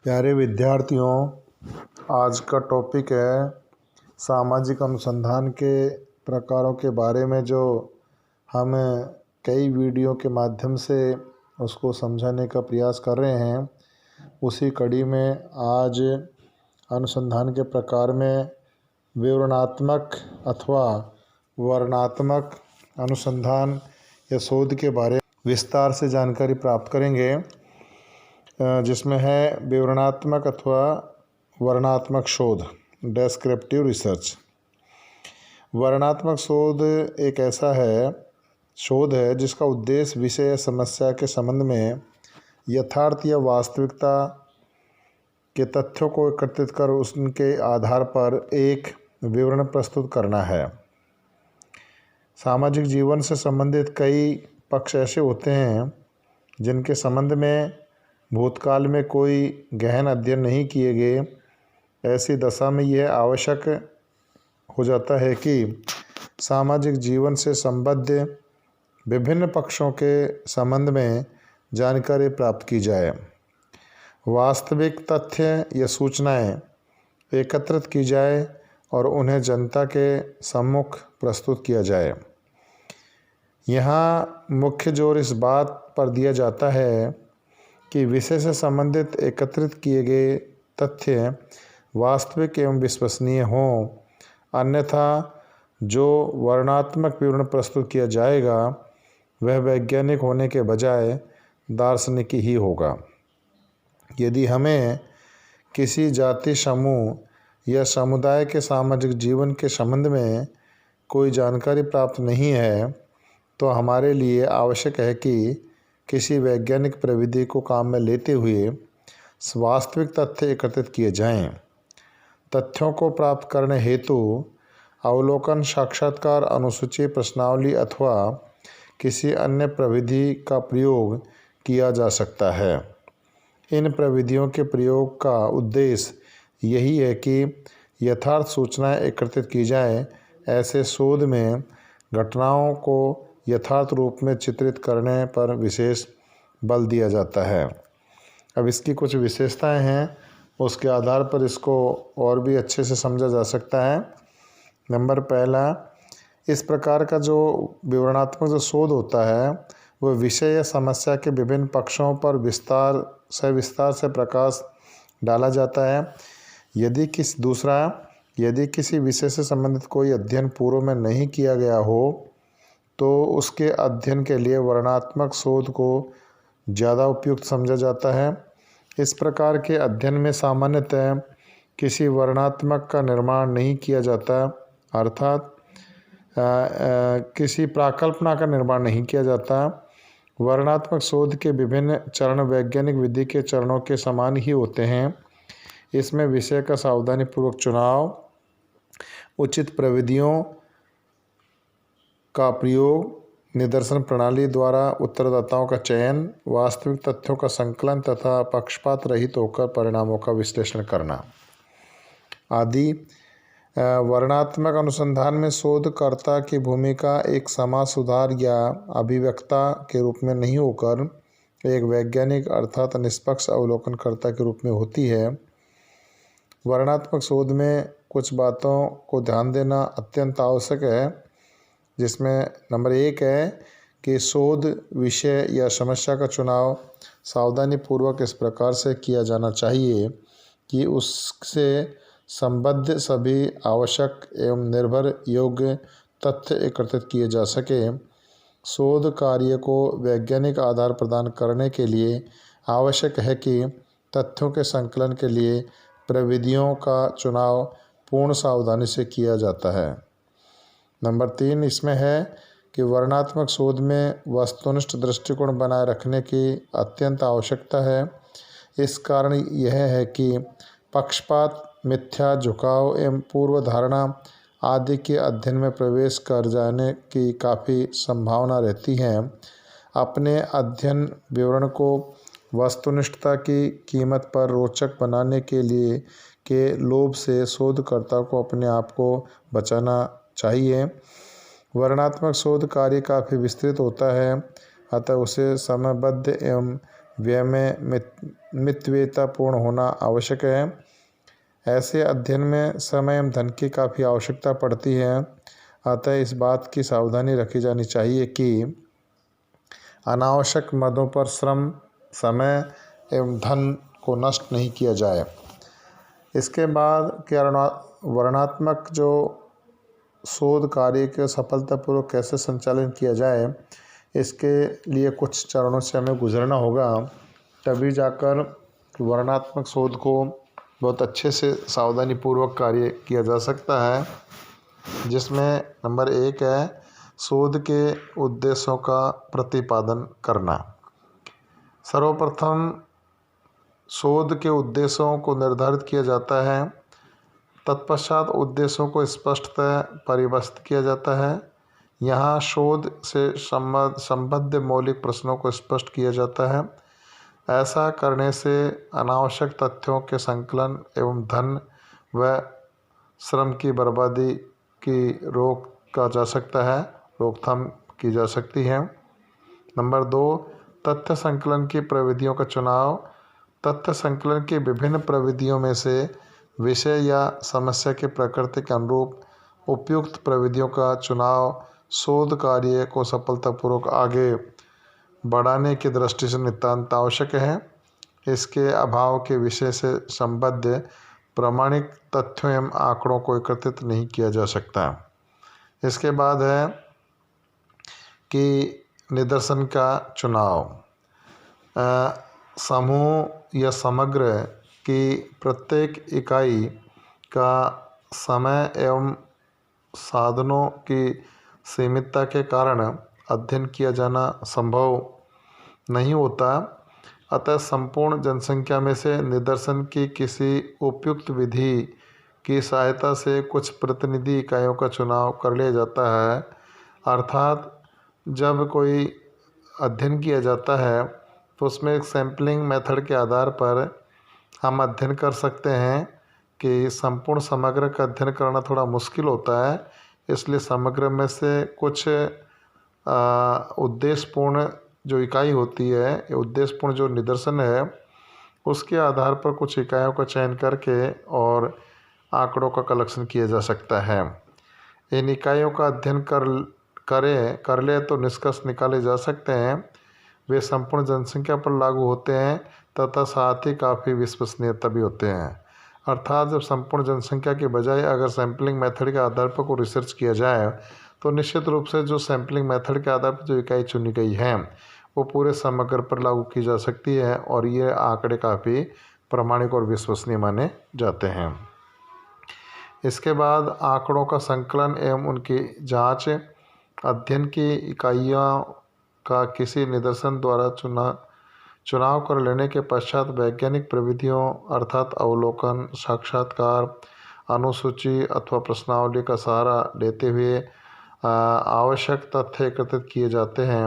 प्यारे विद्यार्थियों, आज का टॉपिक है सामाजिक अनुसंधान के प्रकारों के बारे में, जो हम कई वीडियो के माध्यम से उसको समझाने का प्रयास कर रहे हैं। उसी कड़ी में आज अनुसंधान के प्रकार में विवरणात्मक अथवा वर्णनात्मक अनुसंधान या शोध के बारे में विस्तार से जानकारी प्राप्त करेंगे, जिसमें है विवरणात्मक अथवा वर्णनात्मक शोध, डेस्क्रिप्टिव रिसर्च। वर्णनात्मक शोध एक ऐसा शोध है जिसका उद्देश्य विषय या समस्या के संबंध में यथार्थ या वास्तविकता के तथ्यों को एकत्रित कर उनके आधार पर एक विवरण प्रस्तुत करना है। सामाजिक जीवन से संबंधित कई पक्ष ऐसे होते हैं जिनके संबंध में भूतकाल में कोई गहन अध्ययन नहीं किए गए। ऐसी दशा में यह आवश्यक हो जाता है कि सामाजिक जीवन से संबद्ध विभिन्न पक्षों के संबंध में जानकारी प्राप्त की जाए, वास्तविक तथ्य या सूचनाएं एकत्रित की जाए और उन्हें जनता के सम्मुख प्रस्तुत किया जाए। यहाँ मुख्य जोर इस बात पर दिया जाता है कि विषय से संबंधित एकत्रित किए गए तथ्य वास्तविक एवं विश्वसनीय हों, अन्यथा जो वर्णनात्मक विवरण प्रस्तुत किया जाएगा वह वैज्ञानिक होने के बजाय दार्शनिक ही होगा। यदि हमें किसी जाति, समूह या समुदाय के सामाजिक जीवन के संबंध में कोई जानकारी प्राप्त नहीं है, तो हमारे लिए आवश्यक है कि किसी वैज्ञानिक प्रविधि को काम में लेते हुए वास्तविक तथ्य एकत्रित किए जाएं। तथ्यों को प्राप्त करने हेतु अवलोकन, साक्षात्कार, अनुसूची, प्रश्नावली अथवा किसी अन्य प्रविधि का प्रयोग किया जा सकता है। इन प्रविधियों के प्रयोग का उद्देश्य यही है कि यथार्थ सूचनाएं एकत्रित की जाएं। ऐसे शोध में घटनाओं को यथार्थ रूप में चित्रित करने पर विशेष बल दिया जाता है। अब इसकी कुछ विशेषताएं हैं, उसके आधार पर इसको और भी अच्छे से समझा जा सकता है। नंबर पहला, इस प्रकार का जो विवरणात्मक जो शोध होता है वह विषय या समस्या के विभिन्न पक्षों पर विस्तार से प्रकाश डाला जाता है। यदि किसी विषय से संबंधित कोई अध्ययन पूर्व में नहीं किया गया हो तो उसके अध्ययन के लिए वर्णनात्मक शोध को ज़्यादा उपयुक्त समझा जाता है। इस प्रकार के अध्ययन में सामान्यतः किसी वर्णनात्मक का निर्माण नहीं किया जाता, अर्थात किसी प्राकल्पना का निर्माण नहीं किया जाता। वर्णनात्मक शोध के विभिन्न चरण वैज्ञानिक विधि के चरणों के समान ही होते हैं। इसमें विषय का सावधानीपूर्वक चुनाव, उचित प्रविधियों का प्रयोग, निदर्शन प्रणाली द्वारा उत्तरदाताओं का चयन, वास्तविक तथ्यों का संकलन तथा पक्षपात रहित होकर परिणामों का विश्लेषण करना आदि। वर्णनात्मक अनुसंधान में शोधकर्ता की भूमिका एक समाज सुधार या अभिव्यक्ता के रूप में नहीं होकर एक वैज्ञानिक अर्थात निष्पक्ष अवलोकनकर्ता के रूप में होती है। वर्णनात्मक शोध में कुछ बातों को ध्यान देना अत्यंत आवश्यक है, जिसमें नंबर 1 है कि शोध विषय या समस्या का चुनाव सावधानीपूर्वक इस प्रकार से किया जाना चाहिए कि उससे संबद्ध सभी आवश्यक एवं निर्भर योग्य तथ्य एकत्रित किए जा सके। शोध कार्य को वैज्ञानिक आधार प्रदान करने के लिए आवश्यक है कि तथ्यों के संकलन के लिए प्रविधियों का चुनाव पूर्ण सावधानी से किया जाता है। नंबर 3 इसमें है कि वर्णनात्मक शोध में वस्तुनिष्ठ दृष्टिकोण बनाए रखने की अत्यंत आवश्यकता है। इस कारण यह है कि पक्षपात, मिथ्या, झुकाव एवं पूर्व धारणा आदि के अध्ययन में प्रवेश कर जाने की काफ़ी संभावना रहती है। अपने अध्ययन विवरण को वस्तुनिष्ठता की कीमत पर रोचक बनाने के लिए के लोभ से शोधकर्ता को अपने आप को बचाना चाहिए। वर्णनात्मक शोध कार्य काफ़ी विस्तृत होता है, अतः उसे समयबद्ध एवं व्यय में मितव्ययितापूर्ण होना आवश्यक है। ऐसे अध्ययन में समय एवं धन की काफ़ी आवश्यकता पड़ती है। अतः इस बात की सावधानी रखी जानी चाहिए कि अनावश्यक मदों पर श्रम, समय एवं धन को नष्ट नहीं किया जाए। इसके बाद वर्णनात्मक जो शोध कार्य के सफलतापूर्वक कैसे संचालन किया जाए, इसके लिए कुछ चरणों से हमें गुजरना होगा, तभी जाकर वर्णनात्मक शोध को बहुत अच्छे से सावधानीपूर्वक कार्य किया जा सकता है। जिसमें नंबर 1 है शोध के उद्देश्यों का प्रतिपादन करना। सर्वप्रथम शोध के उद्देश्यों को निर्धारित किया जाता है। तत्पश्चात उद्देश्यों को स्पष्टतः परिभाषित किया जाता है। यहाँ शोध से संबद्ध मौलिक प्रश्नों को स्पष्ट किया जाता है। ऐसा करने से अनावश्यक तथ्यों के संकलन एवं धन व श्रम की बर्बादी की रोकथाम की जा सकती है। नंबर 2 तथ्य संकलन की प्रविधियों का चुनाव। तथ्य संकलन की विभिन्न प्रविधियों में से विषय या समस्या की प्रकृति के अनुरूप उपयुक्त प्रविधियों का चुनाव शोध कार्य को सफलतापूर्वक आगे बढ़ाने की दृष्टि से नितांत आवश्यक है। इसके अभाव के विषय से संबद्ध प्रामाणिक तथ्यों एवं आंकड़ों को एकत्रित नहीं किया जा सकता। इसके बाद है कि निदर्शन का चुनाव। समूह या समग्र की प्रत्येक इकाई का समय एवं साधनों की सीमितता के कारण अध्ययन किया जाना संभव नहीं होता। अतः संपूर्ण जनसंख्या में से निदर्शन की किसी उपयुक्त विधि की सहायता से कुछ प्रतिनिधि इकाइयों का चुनाव कर लिया जाता है। अर्थात जब कोई अध्ययन किया जाता है तो उसमें एक सैम्पलिंग मेथड के आधार पर हम अध्ययन कर सकते हैं कि संपूर्ण समग्र का अध्ययन करना थोड़ा मुश्किल होता है। इसलिए समग्र में से कुछ उद्देश्यपूर्ण जो इकाई होती है, उद्देश्यपूर्ण जो निदर्शन है, उसके आधार पर कुछ इकाइयों का चयन करके और आंकड़ों का कलेक्शन किया जा सकता है। इन इकाइयों का अध्ययन कर ले तो निष्कर्ष निकाले जा सकते हैं। वे संपूर्ण जनसंख्या पर लागू होते हैं तथा साथ ही काफ़ी विश्वसनीयता भी होते हैं। अर्थात जब संपूर्ण जनसंख्या के बजाय अगर सैम्पलिंग मेथड के आधार पर कोई रिसर्च किया जाए तो निश्चित रूप से जो सैम्पलिंग मेथड के आधार पर जो इकाई चुनी गई है वो पूरे समग्र पर लागू की जा सकती है और ये आंकड़े काफ़ी प्रामाणिक और विश्वसनीय माने जाते हैं। इसके बाद आंकड़ों का संकलन एवं उनकी जांच। अध्ययन की इकाइयों का किसी निदर्शन द्वारा चुनाव कर लेने के पश्चात वैज्ञानिक प्रविधियों अर्थात अवलोकन, साक्षात्कार, अनुसूची अथवा प्रश्नावली का सहारा लेते हुए आवश्यक तथ्य एकत्रित किए जाते हैं।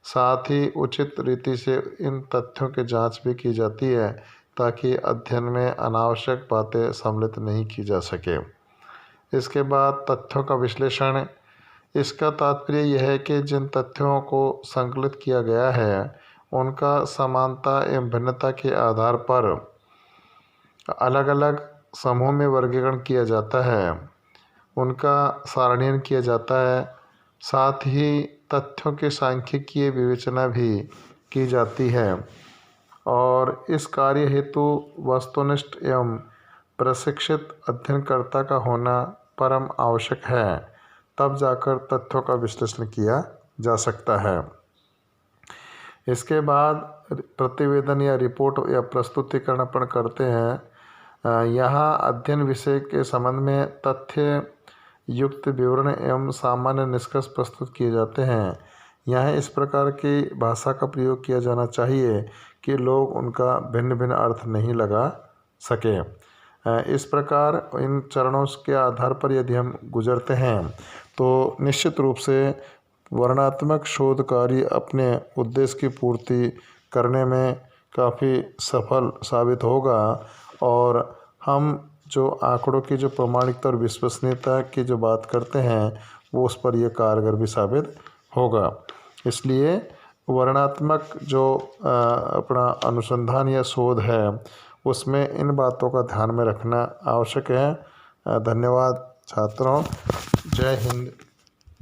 साथ ही उचित रीति से इन तथ्यों की जांच भी की जाती है ताकि अध्ययन में अनावश्यक बातें सम्मिलित नहीं की जा सके। इसके बाद तथ्यों का विश्लेषण। इसका तात्पर्य यह है कि जिन तथ्यों को संकलित किया गया है उनका समानता एवं भिन्नता के आधार पर अलग अलग समूह में वर्गीकरण किया जाता है, उनका सारणीकरण किया जाता है। साथ ही तथ्यों की सांख्यिकीय विवेचना भी की जाती है और इस कार्य हेतु वस्तुनिष्ठ एवं प्रशिक्षित अध्ययनकर्ता का होना परम आवश्यक है। तब जाकर तथ्यों का विश्लेषण किया जा सकता है। इसके बाद प्रतिवेदन या रिपोर्ट या प्रस्तुतिकरण अपन करते हैं। यहाँ अध्ययन विषय के संबंध में तथ्य युक्त विवरण एवं सामान्य निष्कर्ष प्रस्तुत किए जाते हैं। यहाँ इस प्रकार की भाषा का प्रयोग किया जाना चाहिए कि लोग उनका भिन्न भिन्न अर्थ नहीं लगा सके। इस प्रकार इन चरणों के आधार पर यदि हम गुजरते हैं तो निश्चित रूप से वर्णनात्मक शोध कार्य अपने उद्देश्य की पूर्ति करने में काफ़ी सफल साबित होगा और हम जो आंकड़ों की जो प्रामाणिकता और विश्वसनीयता की जो बात करते हैं वो उस पर यह कारगर भी साबित होगा। इसलिए वर्णनात्मक जो अपना अनुसंधान या शोध है उसमें इन बातों का ध्यान में रखना आवश्यक है। धन्यवाद छात्रों। जय हिंद,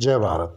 जय भारत।